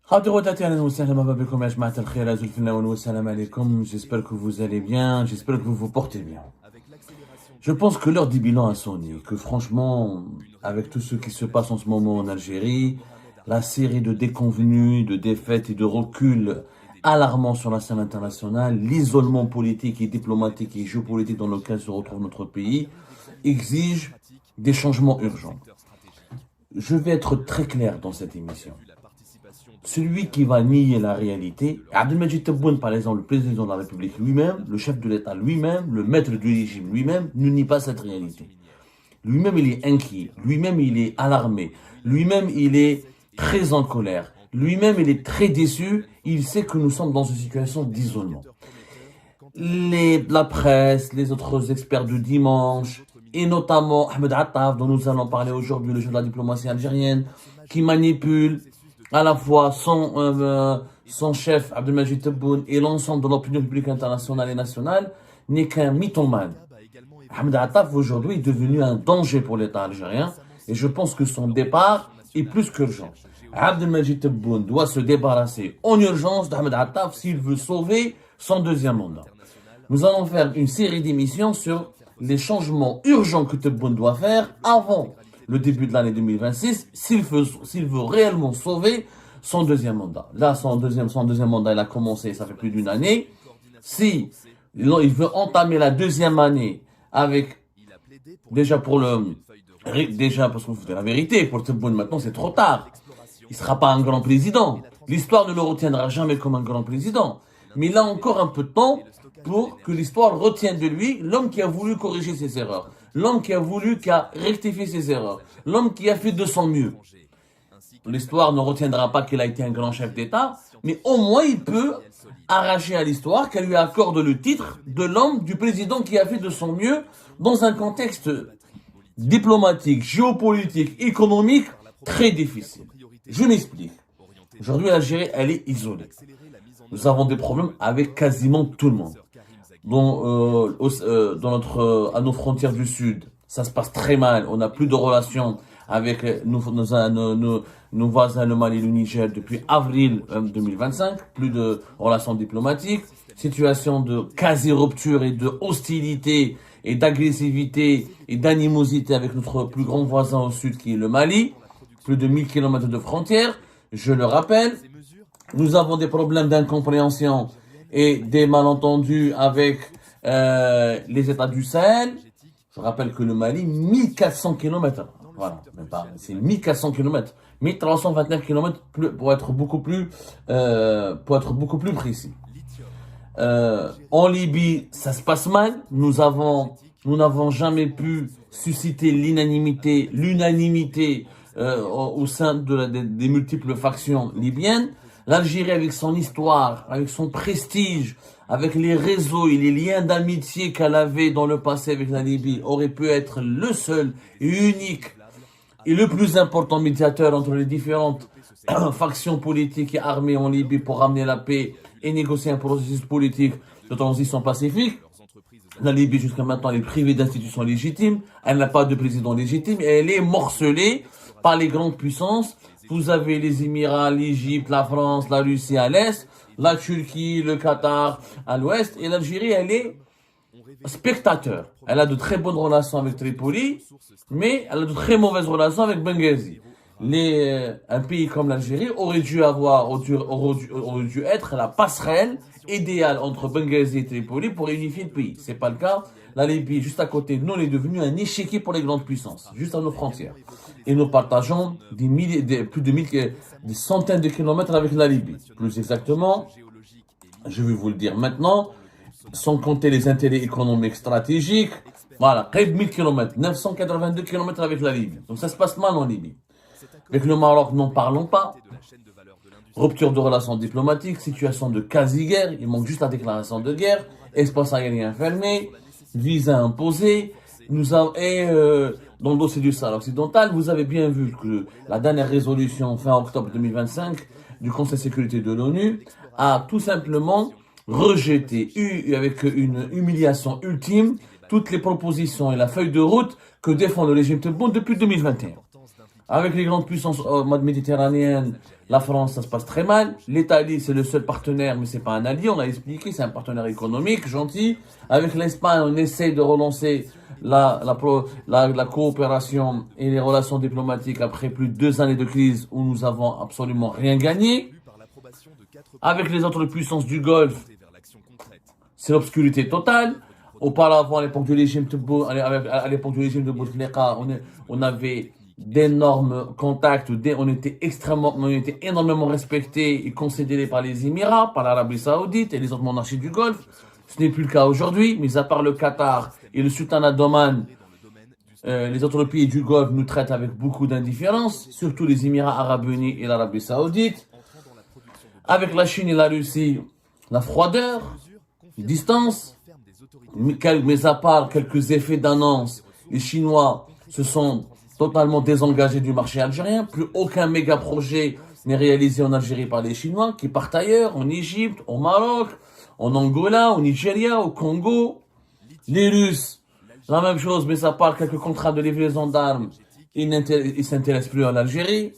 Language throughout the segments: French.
J'espère que vous allez bien, j'espère que vous vous portez bien. Je pense que l'heure du bilan a sonné, que franchement, avec tout ce qui se passe en ce moment en Algérie, la série de déconvenues, de défaites et de reculs alarmants sur la scène internationale, l'isolement politique et diplomatique et géopolitique dans lequel se retrouve notre pays, exige des changements urgents. Je vais être très clair dans cette émission. Celui qui va nier la réalité, Abdelmadjid Tebboune, par exemple, le président de la République lui-même, le chef de l'État lui-même, le maître du régime lui-même, ne nie pas cette réalité. Lui-même, il est inquiet. Lui-même, il est alarmé. Lui-même, il est très en colère. Lui-même, il est très déçu. Il sait que nous sommes dans une situation d'isolement. La presse, les autres experts du dimanche, et notamment Ahmed Attaf, dont nous allons parler aujourd'hui, le chef de la diplomatie algérienne, qui manipule à la fois son chef Abdelmadjid Tebboune et l'ensemble de l'opinion publique internationale et nationale, n'est qu'un mythomane. Ahmed Attaf aujourd'hui est devenu un danger pour l'État algérien et je pense que son départ est plus qu'urgent. Abdelmadjid Tebboune doit se débarrasser en urgence d'Ahmed Attaf s'il veut sauver son deuxième mandat. Nous allons faire une série d'émissions sur les changements urgents que Tebboune doit faire avant le début de l'année 2026, s'il veut réellement sauver son deuxième mandat. Là, son deuxième mandat, il a commencé, ça fait plus d'une année. Si il veut entamer la deuxième année avec, déjà parce que vous dites la vérité, pour Tebboune maintenant, c'est trop tard. Il ne sera pas un grand président. L'histoire ne le retiendra jamais comme un grand président. Mais il a encore un peu de temps pour que l'histoire retienne de lui l'homme qui a voulu corriger ses erreurs. L'homme qui a rectifié ses erreurs. L'homme qui a fait de son mieux. L'histoire ne retiendra pas qu'il a été un grand chef d'État, mais au moins il peut arracher à l'histoire qu'elle lui accorde le titre de l'homme, du président qui a fait de son mieux dans un contexte diplomatique, géopolitique, économique très difficile. Je m'explique. Aujourd'hui, l'Algérie, elle est isolée. Nous avons des problèmes avec quasiment tout le monde. À nos frontières du Sud, ça se passe très mal. On n'a plus de relations avec nos voisins, le Mali et le Niger, depuis avril 2025. Plus de relations diplomatiques. Situation de quasi-rupture et de hostilité et d'agressivité et d'animosité avec notre plus grand voisin au Sud qui est le Mali. Plus de 1000 km de frontières. Je le rappelle, nous avons des problèmes d'incompréhension et des malentendus avec les États du Sahel. Je rappelle que le Mali, 1400 km. Voilà, même pas, c'est 1400 km. 1329 km pour être beaucoup plus précis. En Libye, ça se passe mal. Nous n'avons jamais pu susciter l'unanimité au sein des multiples factions libyennes. L'Algérie, avec son histoire, avec son prestige, avec les réseaux et les liens d'amitié qu'elle avait dans le passé avec la Libye, aurait pu être le seul et unique et le plus important médiateur entre les différentes factions politiques et armées en Libye pour ramener la paix et négocier un processus politique de transition pacifique. La Libye, jusqu'à maintenant, elle est privée d'institutions légitimes. Elle n'a pas de président légitime et elle est morcelée par les grandes puissances. Vous avez les Émirats, l'Égypte, la France, la Russie à l'est, la Turquie, le Qatar à l'ouest, et l'Algérie, elle est spectateur. Elle a de très bonnes relations avec Tripoli, mais elle a de très mauvaises relations avec Benghazi. Un pays comme l'Algérie aurait dû être la passerelle idéale entre Benghazi et Tripoli pour unifier le pays. C'est pas le cas. La Libye, juste à côté de nous, est devenue un échiquier pour les grandes puissances, juste à nos frontières. Et nous partageons des centaines de kilomètres avec la Libye. Plus exactement, je vais vous le dire maintenant, sans compter les intérêts économiques stratégiques, voilà, près de 1000 km, 982 km avec la Libye. Donc ça se passe mal en Libye. Avec le Maroc, n'en parlons pas. Rupture de relations diplomatiques, situation de quasi-guerre, il manque juste la déclaration de guerre, espace aérien fermé, visa imposé, dans le dossier du Sahel occidental, vous avez bien vu que la dernière résolution fin octobre 2025 du Conseil de sécurité de l'ONU a tout simplement rejeté, avec une humiliation ultime, toutes les propositions et la feuille de route que défend le régime Tebboune depuis 2021. Avec les grandes puissances méditerranéennes, la France, ça se passe très mal. L'Italie, c'est le seul partenaire, mais c'est pas un allié, on l'a expliqué, c'est un partenaire économique, gentil. Avec l'Espagne, on essaie de relancer la coopération et les relations diplomatiques après plus de 2 années de crise où nous avons absolument rien gagné. Avec les autres puissances du Golfe, c'est l'obscurité totale. Auparavant, à l'époque du régime de Bouteflika, on avait d'énormes contacts, on était énormément respectés et considérés par les Émirats, par l'Arabie Saoudite et les autres monarchies du Golfe. Ce n'est plus le cas aujourd'hui, mis à part le Qatar et le Sultanat d'Oman. Les autres pays du Golfe nous traitent avec beaucoup d'indifférence, surtout les Émirats Arabes Unis et l'Arabie Saoudite. Avec la Chine et la Russie, la froideur, distance, mais à part quelques effets d'annonce, les Chinois se sont totalement désengagés du marché algérien. Plus aucun méga projet n'est réalisé en Algérie par les Chinois, qui partent ailleurs, en Égypte, au Maroc, en Angola, au Nigeria, au Congo. Les Russes, la même chose, mais à part quelques contrats de livraison d'armes, ils ne s'intéressent plus à l'Algérie.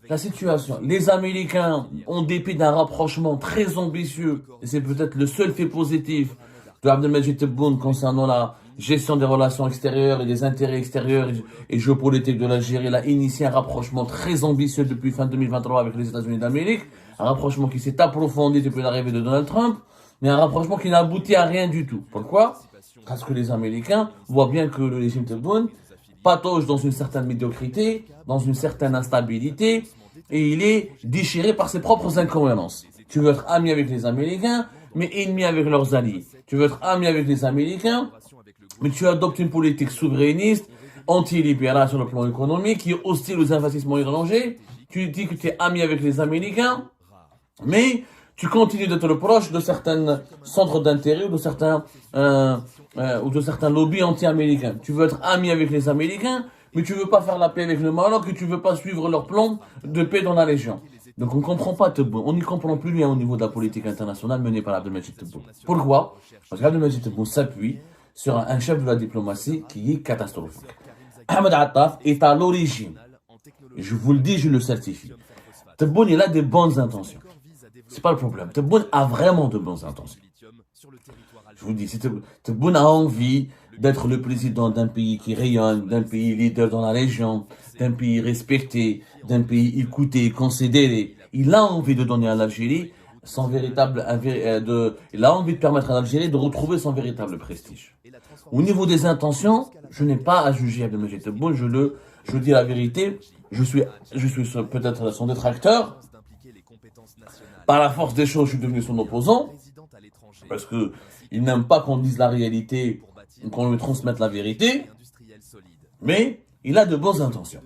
La situation, les Américains, en dépit d'un rapprochement très ambitieux, et c'est peut-être le seul fait positif de Abdelmajid Tebboune concernant la gestion des relations extérieures et des intérêts extérieurs et géopolitiques de l'Algérie, il a initié un rapprochement très ambitieux depuis fin 2023 avec les États-Unis d'Amérique, un rapprochement qui s'est approfondi depuis l'arrivée de Donald Trump, mais un rapprochement qui n'a abouti à rien du tout. Pourquoi? Parce que les Américains voient bien que le régime Tebboune patauge dans une certaine médiocrité, dans une certaine instabilité, et il est déchiré par ses propres incohérences. Tu veux être ami avec les Américains, mais ennemi avec leurs alliés. Tu veux être ami avec les Américains, mais tu adoptes une politique souverainiste, anti-libérale sur le plan économique, qui est hostile aux investissements étrangers. Tu dis que tu es ami avec les Américains, mais tu continues d'être proche de certains centres d'intérêt ou de certains lobbies anti-américains. Tu veux être ami avec les Américains, mais tu veux pas faire la paix avec le Maroc et tu veux pas suivre leur plan de paix dans la région. Donc on ne comprend pas Tebboune, on n'y comprend plus rien au niveau de la politique internationale menée par Abdelmajid Tebboune. Pourquoi? Parce qu'Abdelmajid Tebboune s'appuie sur un chef de la diplomatie qui est catastrophique. Ahmed Attaf est à l'origine, et je vous le dis, je le certifie. Tebboune, il a des bonnes intentions. C'est pas le problème. Tebboune a vraiment de bonnes intentions. Je vous dis, si Tebboune a envie d'être le président d'un pays qui rayonne, d'un pays leader dans la région, d'un pays respecté, d'un pays écouté, considéré. Il a envie de donner à l'Algérie il a envie de permettre à l'Algérie de retrouver son véritable prestige. Au niveau des intentions, je n'ai pas à juger Abdelmajid Tebboune, je dis la vérité, je suis peut-être son détracteur. Par la force des choses, je suis devenu son opposant, parce que il n'aime pas qu'on dise la réalité, qu'on lui transmette la vérité, mais il a de bonnes intentions.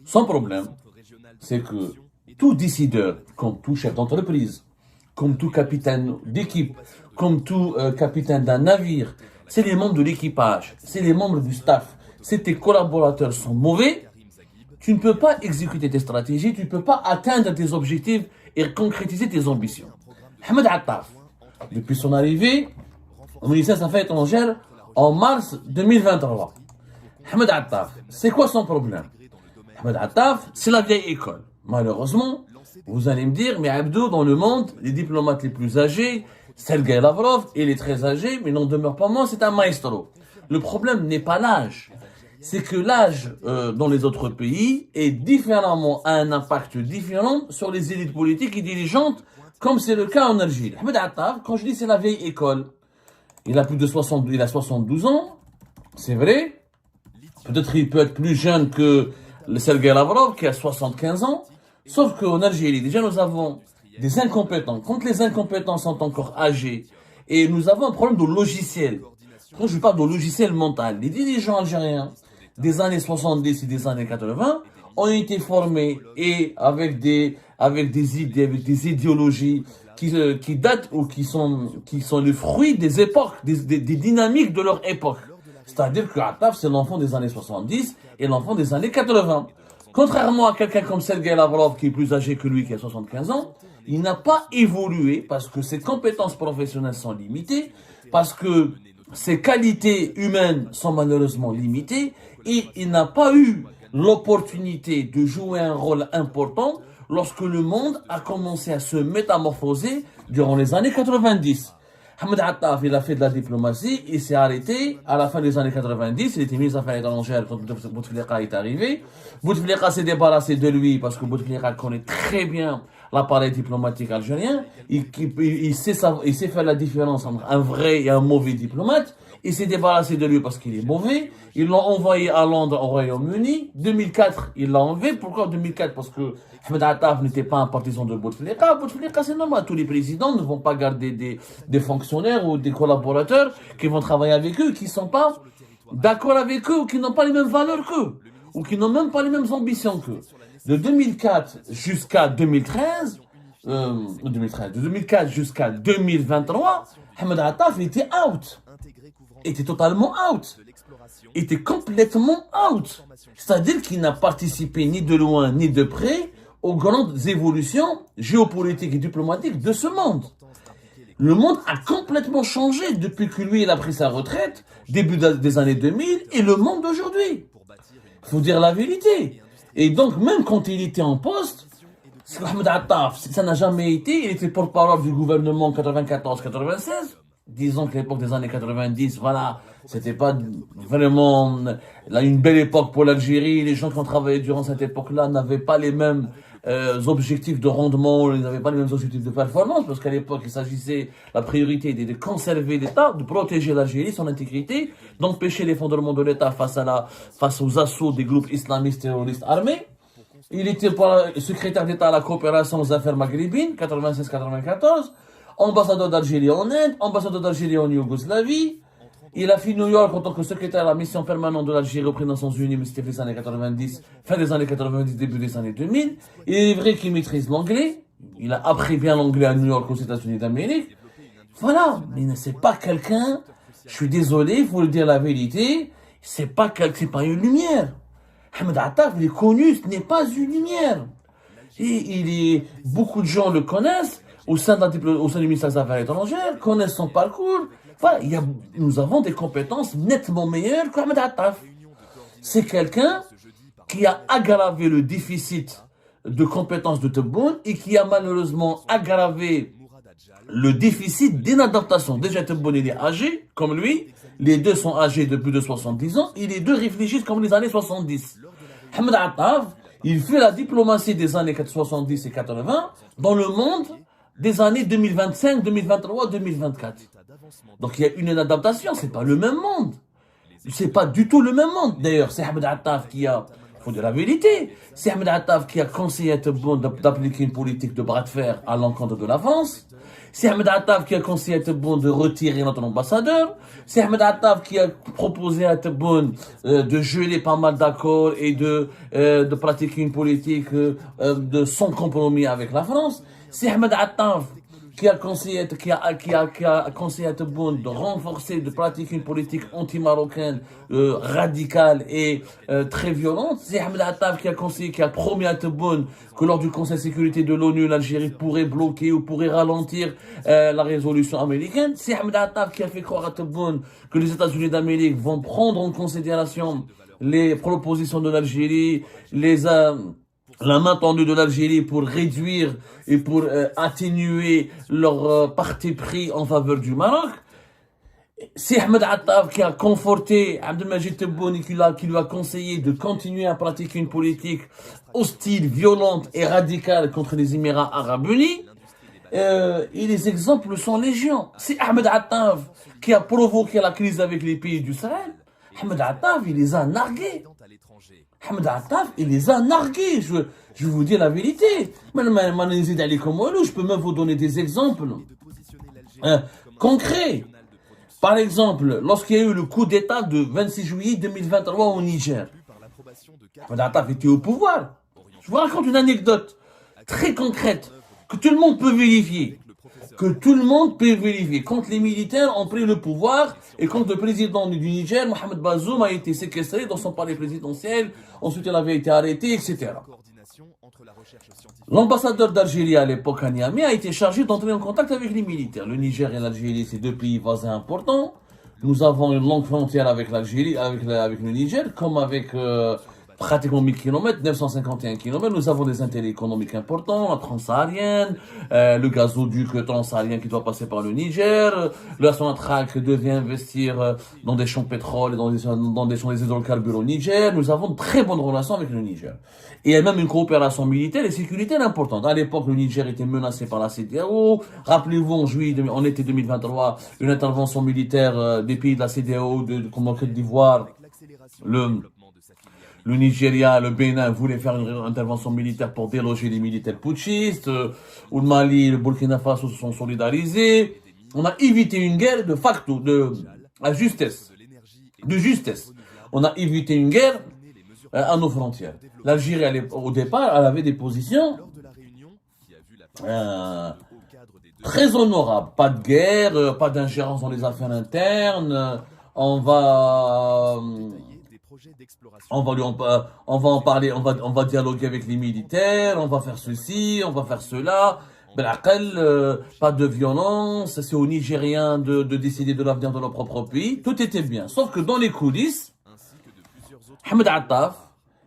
Son problème, c'est que tout décideur, comme tout chef d'entreprise, comme tout capitaine d'équipe, comme tout capitaine d'un navire, c'est les membres de l'équipage, c'est les membres du staff, si tes collaborateurs sont mauvais, tu ne peux pas exécuter tes stratégies, tu ne peux pas atteindre tes objectifs et concrétiser tes ambitions. Ahmed Attaf, depuis son arrivée au ministère des Affaires étrangères en mars 2023. Ahmed Attaf, c'est quoi son problème? Ahmed Attaf, c'est la vieille école. Malheureusement, vous allez me dire, mais Abdou, dans le monde, les diplomates les plus âgés, Sergei Lavrov, il est très âgé, mais n'en demeure pas moins, c'est un maestro. Le problème n'est pas l'âge. C'est que l'âge dans les autres pays est différemment, a un impact différent sur les élites politiques et dirigeantes, comme c'est le cas en Algérie. Ahmed Attaf, quand je dis c'est la vieille école, il a 72 ans, c'est vrai. Peut-être il peut être plus jeune que le Sergei Lavrov qui a 75 ans. Sauf qu'en Algérie, déjà nous avons des incompétents. Quand les incompétents sont encore âgés, et nous avons un problème de logiciel. Quand je parle de logiciel mental, les dirigeants algériens des années 70 et des années 80 ont été formés et avec des idées, avec des idéologies qui datent ou qui sont le fruit des époques, des dynamiques de leur époque. C'est-à-dire que Attaf, c'est l'enfant des années 70 et l'enfant des années 80. Contrairement à quelqu'un comme Sergei Lavrov, qui est plus âgé que lui, qui a 75 ans, il n'a pas évolué parce que ses compétences professionnelles sont limitées, parce que ses qualités humaines sont malheureusement limitées, et il n'a pas eu l'opportunité de jouer un rôle important lorsque le monde a commencé à se métamorphoser durant les années 90. Ahmed Attaf, il a fait de la diplomatie, il s'est arrêté à la fin des années 90, il était ministre des Affaires étrangères quand Bouteflika est arrivé. Bouteflika s'est débarrassé de lui parce que Bouteflika connaît très bien l'appareil diplomatique algérien, il sait faire la différence entre un vrai et un mauvais diplomate. Il s'est débarrassé de lui parce qu'il est mauvais. Ils l'ont envoyé à Londres au Royaume-Uni. 2004, il l'a enlevé. Pourquoi 2004? Parce que Ahmed Attaf n'était pas un partisan de Bouteflika. Bouteflika, c'est normal. Tous les présidents ne vont pas garder des fonctionnaires ou des collaborateurs qui vont travailler avec eux, qui ne sont pas d'accord avec eux, ou qui n'ont pas les mêmes valeurs qu'eux, ou qui n'ont même pas les mêmes ambitions qu'eux. De 2004 jusqu'à 2013, de 2004 jusqu'à 2023, Ahmed Attaf était out. Était totalement out. Était complètement out. C'est-à-dire qu'il n'a participé ni de loin ni de près aux grandes évolutions géopolitiques et diplomatiques de ce monde. Le monde a complètement changé depuis que lui il a pris sa retraite, début des années 2000, et le monde d'aujourd'hui. Il faut dire la vérité. Et donc, même quand il était en poste, Ahmed Attaf, ça n'a jamais été, il était porte-parole du gouvernement 94-96. Disons que l'époque des années 90, voilà, c'était pas vraiment une belle époque pour l'Algérie. Les gens qui ont travaillé durant cette époque-là n'avaient pas les mêmes objectifs de rendement, ils n'avaient pas les mêmes objectifs de performance, parce qu'à l'époque, il s'agissait, la priorité était de conserver l'État, de protéger l'Algérie, son intégrité, d'empêcher l'effondrement de l'État face aux assauts des groupes islamistes terroristes armés. Il était secrétaire d'État à la coopération aux affaires maghrébines, 96-94, ambassadeur d'Algérie en Inde, ambassadeur d'Algérie en Yougoslavie. Il a fait New York en tant que secrétaire à la mission permanente de l'Algérie auprès des Nations Unies, mais c'était les années 90, fin des années 90, début des années 2000. Il est vrai qu'il maîtrise l'anglais. Il a appris bien l'anglais à New York aux États-Unis d'Amérique. Voilà. Mais c'est pas quelqu'un, je suis désolé, il faut le dire la vérité, c'est pas une lumière. Ahmed Attaf, il est connu, ce n'est pas une lumière. Et beaucoup de gens le connaissent. Au sein du ministère des Affaires étrangères, connaissent son parcours. Voilà, nous avons des compétences nettement meilleures qu'Ahmed Attaf. C'est quelqu'un qui a aggravé le déficit de compétences de Tebboune et qui a malheureusement aggravé le déficit d'inadaptation. Déjà, Tebboune, il est âgé, comme lui. Les deux sont âgés de plus de 70 ans. Et les deux réfléchissent comme les années 70. Ahmed Attaf, il fait la diplomatie des années 70 et 80 dans le monde des années 2025, 2023, 2024. Donc il y a une adaptation, c'est pas le même monde. C'est pas du tout le même monde. D'ailleurs, c'est Ahmed Attaf qui a, faut dire la vérité, c'est Ahmed Attaf qui a conseillé à Tebboune d'appliquer une politique de bras de fer à l'encontre de la France. C'est Ahmed Attaf qui a conseillé à Tebboune de retirer notre ambassadeur. C'est Ahmed Attaf qui a proposé à Tebboune de geler pas mal d'accords et de pratiquer une politique de sans compromis avec la France. C'est Ahmed Attaf qui a conseillé à Tebboune de renforcer, de pratiquer une politique anti-marocaine radicale et très violente. C'est Ahmed Attaf qui a promis à Tebboune que lors du Conseil de sécurité de l'ONU, l'Algérie pourrait bloquer ou pourrait ralentir la résolution américaine. C'est Ahmed Attaf qui a fait croire à Tebboune que les États-Unis d'Amérique vont prendre en considération les propositions de l'Algérie, la main tendue de l'Algérie pour réduire et pour atténuer leur parti pris en faveur du Maroc. C'est Ahmed Attaf qui a conforté Abdelmajid Tebboune qui lui a conseillé de continuer à pratiquer une politique hostile, violente et radicale contre les Émirats arabes unis. Et les exemples sont légion. C'est Ahmed Attaf qui a provoqué la crise avec les pays du Sahel. Ahmed Attaf, il les a nargués. Ahmed Attaf, il les a nargués. Je vous dis la vérité. Je peux même vous donner des exemples concrets. Par exemple, lorsqu'il y a eu le coup d'État de 26 juillet 2023 au Niger, Ahmed Attaf était au pouvoir. Je vous raconte une anecdote très concrète que tout le monde peut vérifier. Quand les militaires ont pris le pouvoir et quand le président du Niger, Mohamed Bazoum, a été séquestré dans son palais présidentiel, ensuite il avait été arrêté, etc. L'ambassadeur d'Algérie à l'époque à Niamey a été chargé d'entrer en contact avec les militaires. Le Niger et l'Algérie, c'est deux pays voisins importants. Nous avons une longue frontière avec l'Algérie, avec le Niger, comme avec pratiquement 1000 km, 951 km. Nous avons des intérêts économiques importants, la transsaharienne, le gazoduc transsaharien qui doit passer par le Niger, la Sonatrach devait investir dans des champs de pétrole et dans des champs des hydrocarbures au Niger. Nous avons de très bonnes relations avec le Niger. Et il y a même une coopération militaire et sécuritaire importante. À l'époque, le Niger était menacé par la CEDEAO. Rappelez-vous, en été 2023, une intervention militaire des pays de la CEDEAO, comme en Côte d'Ivoire, le Nigeria, le Bénin voulaient faire une intervention militaire pour déloger les militaires putschistes, ou le Mali, le Burkina Faso se sont solidarisés. On a évité une guerre de facto, de justesse. On a évité une guerre à nos frontières. L'Algérie, au départ, elle avait des positions très honorables. Pas de guerre, pas d'ingérence dans les affaires internes. On va en parler, on va dialoguer avec les militaires, on va faire ceci, on va faire cela. Pas de violence, c'est aux Nigériens de décider de l'avenir de leur propre pays. Tout était bien. Sauf que dans les coulisses, Ahmed Attaf,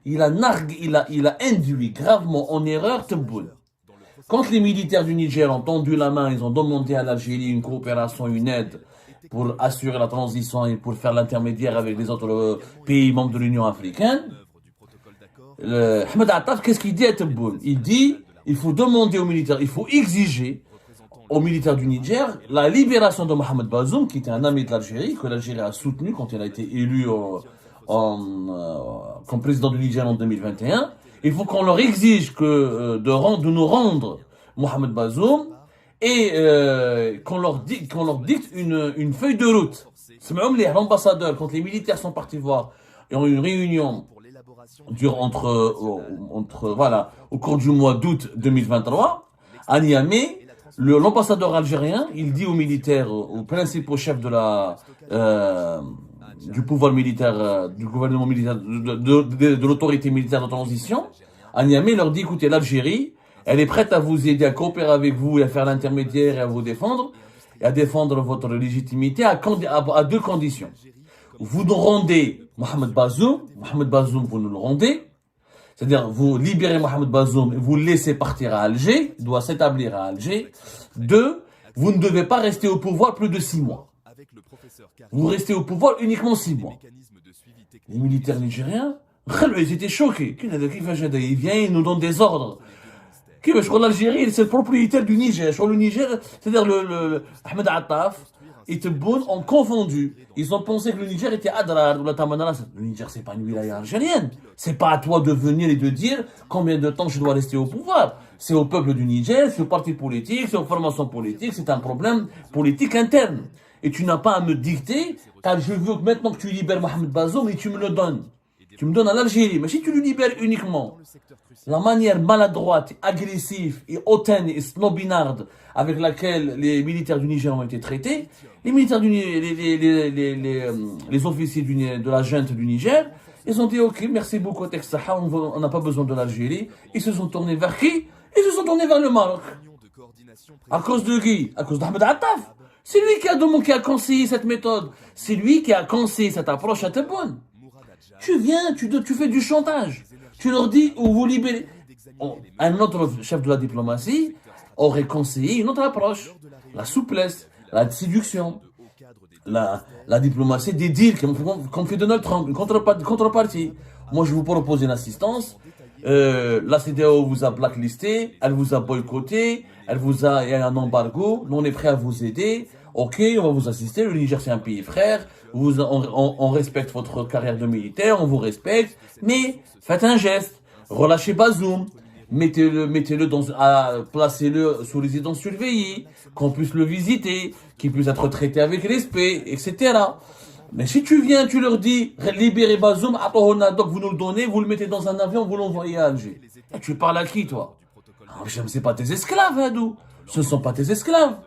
il a induit gravement en erreur Tebboune. Quand les militaires du Niger ont tendu la main, ils ont demandé à l'Algérie une coopération, une aide pour assurer la transition et pour faire l'intermédiaire avec les autres pays membres de l'Union africaine. Ahmed Attaf, qu'est-ce qu'il dit à Tebboune? Il dit, il faut demander aux militaires, il faut exiger aux militaires du Niger la libération de Mohamed Bazoum, qui était un ami de l'Algérie, que l'Algérie a soutenu quand il a été élu comme président du Niger en 2021. Il faut qu'on leur exige de nous rendre Mohamed Bazoum et qu'on leur dicte une feuille de route. C'est même l'ambassadeur, quand les militaires sont partis voir, ils ont eu une réunion au cours du mois d'août 2023, à Niamey, l'ambassadeur algérien, il dit aux militaires, aux principaux chefs du pouvoir militaire, du gouvernement militaire, de l'autorité militaire de transition, à Niamey, il leur dit, écoutez, l'Algérie, elle est prête à vous aider, à coopérer avec vous et à faire l'intermédiaire et à vous défendre, et à défendre votre légitimité à deux conditions. Vous nous rendez Mohamed Bazoum, vous nous le rendez, c'est-à-dire vous libérez Mohamed Bazoum et vous le laissez partir à Alger, il doit s'établir à Alger. 2, vous ne devez pas rester au pouvoir plus de 6 mois. Vous restez au pouvoir uniquement 6 mois. Les militaires nigériens, ils étaient choqués. Il vient, il nous donne des ordres. L'Algérie, c'est le propriétaire du Niger. Le Niger, c'est-à-dire Ahmed Attaf et Tebboune ont confondu. Ils ont pensé que le Niger était Adrar ou la Tamanara. Le Niger, c'est pas une wilaya algérienne. C'est pas à toi de venir et de dire combien de temps je dois rester au pouvoir. C'est au peuple du Niger, c'est au parti politique, c'est aux formations politiques, c'est un problème politique interne. Et tu n'as pas à me dicter, car je veux que maintenant que tu libères Mohamed Bazoum et tu me le donnes. Tu me donnes à l'Algérie. Mais si tu le libères uniquement, la manière maladroite, agressive et hautaine et snobinarde avec laquelle les militaires du Niger ont été traités, les militaires les officiers de la junte du Niger, ils ont dit ok, merci beaucoup Tex Saha, on n'a pas besoin de l'Algérie. Ils se sont tournés vers qui? Ils se sont tournés vers le Maroc. À cause de qui? À cause d'Ahmed Attaf. C'est lui qui a conseillé cette méthode. C'est lui qui a conseillé cette approche à Tebboune. Tu viens, tu fais du chantage. Tu leur dis, ou vous libérez. Un autre chef de la diplomatie aurait conseillé une autre approche. La souplesse, la séduction, la diplomatie des deals qu'on fait Donald Trump, une contrepartie. Moi, je vous propose une assistance. La CEDEAO vous a blacklisté, elle vous a boycotté, il y a un embargo, nous on est prêt à vous aider. Ok, on va vous assister, le Niger c'est un pays frère, on respecte votre carrière de militaire, on vous respecte, mais faites un geste, relâchez Bazoum, placez-le sous résidence surveillée, qu'on puisse le visiter, qu'il puisse être traité avec respect, etc. Mais si tu viens, tu leur dis, libérez Bazoum, donc vous nous le donnez, vous le mettez dans un avion, vous l'envoyez à Alger. Et tu parles à qui, toi? C'est pas tes esclaves, Hadou. Ce ne sont pas tes esclaves.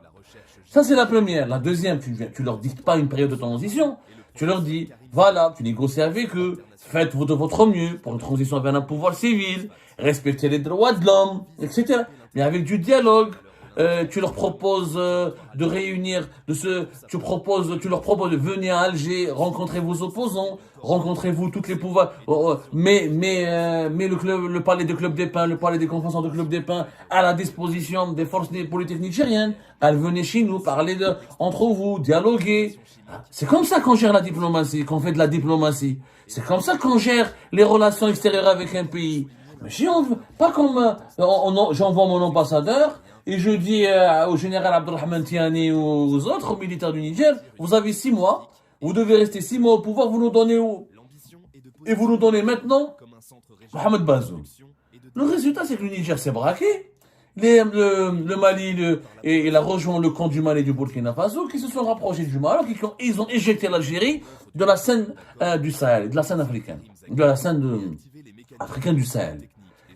Ça, c'est la première. La deuxième, tu leur dictes pas une période de transition. Tu leur dis, voilà, tu négocies avec eux, faites de votre mieux pour une transition vers un pouvoir civil, respectez les droits de l'homme, etc. Mais avec du dialogue. tu leur proposes de réunir, tu leur proposes de venir à Alger, rencontrer vos opposants, rencontrez-vous toutes les pouvoirs, mais le palais de Club des Pins, le palais des conférences de Club des Pins à la disposition des forces politiques nigériennes. Elles venaient chez nous parler entre vous, dialoguer. C'est comme ça qu'on gère la diplomatie, qu'on fait de la diplomatie. C'est comme ça qu'on gère les relations extérieures avec un pays. Mais si on veut, pas comme j'envoie mon ambassadeur et je dis au général Abdelrahman Tiani ou aux autres militaires du Niger, vous avez 6 mois, vous devez rester 6 mois au pouvoir, vous nous donnez où? Et vous nous donnez maintenant Mohamed Bazoum. Le résultat, c'est que le Niger s'est braqué. Le Mali et il a rejoint le camp du Mali et du Burkina Faso qui se sont rapprochés du Maroc et ils ont éjecté l'Algérie de la scène du Sahel, de la scène africaine, de la scène africaine du Sahel.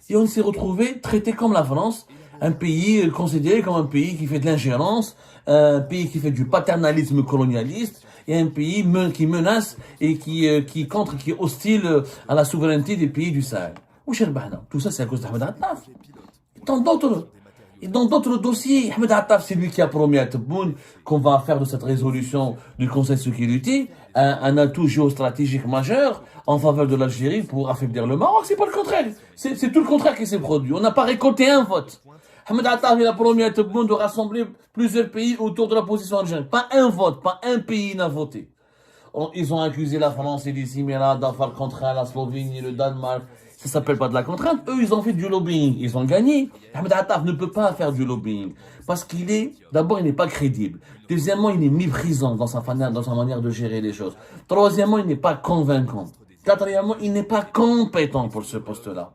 Et on s'est retrouvé traité comme la France, un pays considéré comme un pays qui fait de l'ingérence, un pays qui fait du paternalisme colonialiste, et un pays qui menace et qui est hostile à la souveraineté des pays du Sahel. Tout ça, c'est à cause d'Ahmed Attaf. Dans d'autres dossiers, Ahmed Attaf, c'est lui qui a promis à Tebboune qu'on va faire de cette résolution du Conseil de sécurité un atout géostratégique majeur en faveur de l'Algérie pour affaiblir le Maroc. C'est pas le contraire. C'est tout le contraire qui s'est produit. On n'a pas récolté un vote. Ahmed Attaf, il a promis à Tebboune de rassembler plusieurs pays autour de la position algérienne. Pas un vote, pas un pays n'a voté. Ils ont accusé la France et les Émirats d'avoir contraint la Slovénie, le Danemark. Ça s'appelle pas de la contrainte. Eux, ils ont fait du lobbying. Ils ont gagné. Ahmed Attaf ne peut pas faire du lobbying. Parce d'abord, il n'est pas crédible. Deuxièmement, il est méprisant dans sa manière de gérer les choses. Troisièmement, il n'est pas convaincant. Quatrièmement, il n'est pas compétent pour ce poste-là.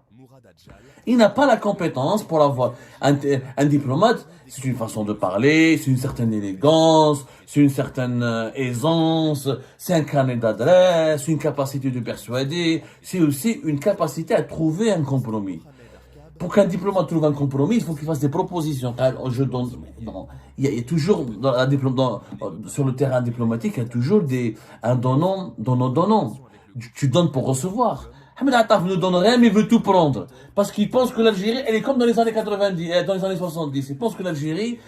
Il n'a pas la compétence pour avoir un diplomate. C'est une façon de parler, c'est une certaine élégance, c'est une certaine aisance, c'est un carnet d'adresse, une capacité de persuader, c'est aussi une capacité à trouver un compromis. Pour qu'un diplomate trouve un compromis, il faut qu'il fasse des propositions. Il y a toujours sur le terrain diplomatique, il y a toujours un donnant. Tu donnes pour recevoir. Ahmed Attaf ne donne rien, mais il veut tout prendre. Parce qu'il pense que l'Algérie, elle est comme dans les années 90, dans les années 70. Il pense que l'Algérie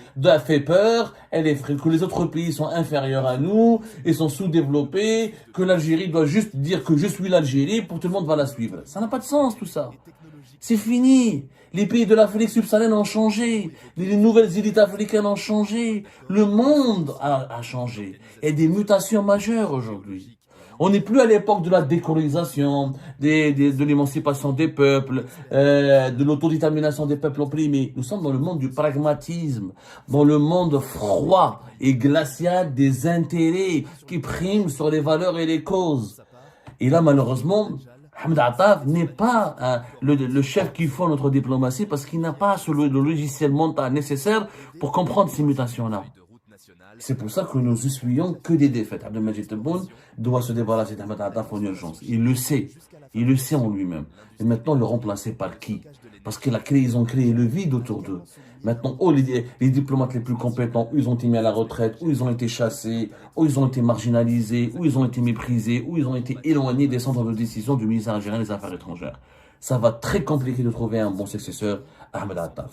fait peur, que les autres pays sont inférieurs à nous, et sont sous-développés, que l'Algérie doit juste dire que je suis l'Algérie, pour tout le monde va la suivre. Ça n'a pas de sens, tout ça. C'est fini. Les pays de l'Afrique subsaharienne ont changé. Les nouvelles élites africaines ont changé. Le monde a changé. Il y a des mutations majeures aujourd'hui. On n'est plus à l'époque de la décolonisation, de l'émancipation des peuples, de l'autodétermination des peuples opprimés. Nous sommes dans le monde du pragmatisme, dans le monde froid et glacial des intérêts qui priment sur les valeurs et les causes. Et là, malheureusement, Ahmed Attaf n'est pas le chef qu'il faut à notre diplomatie parce qu'il n'a pas le logiciel mental nécessaire pour comprendre ces mutations-là. C'est pour ça que nous essuyons que des défaites. Abdelmajid Tebboune doit se débarrasser d'Ahmed Attaf en urgence. Il le sait en lui-même. Et maintenant, le remplacer par qui? Parce ils ont créé le vide autour d'eux. Maintenant, les diplomates les plus compétents, ils ont été mis à la retraite, ou ils ont été chassés, ou ils ont été marginalisés, ou ils ont été méprisés, ou ils ont été éloignés des centres de décision du ministère algérien des Affaires étrangères. Ça va très compliqué de trouver un bon successeur à Ahmed Attaf.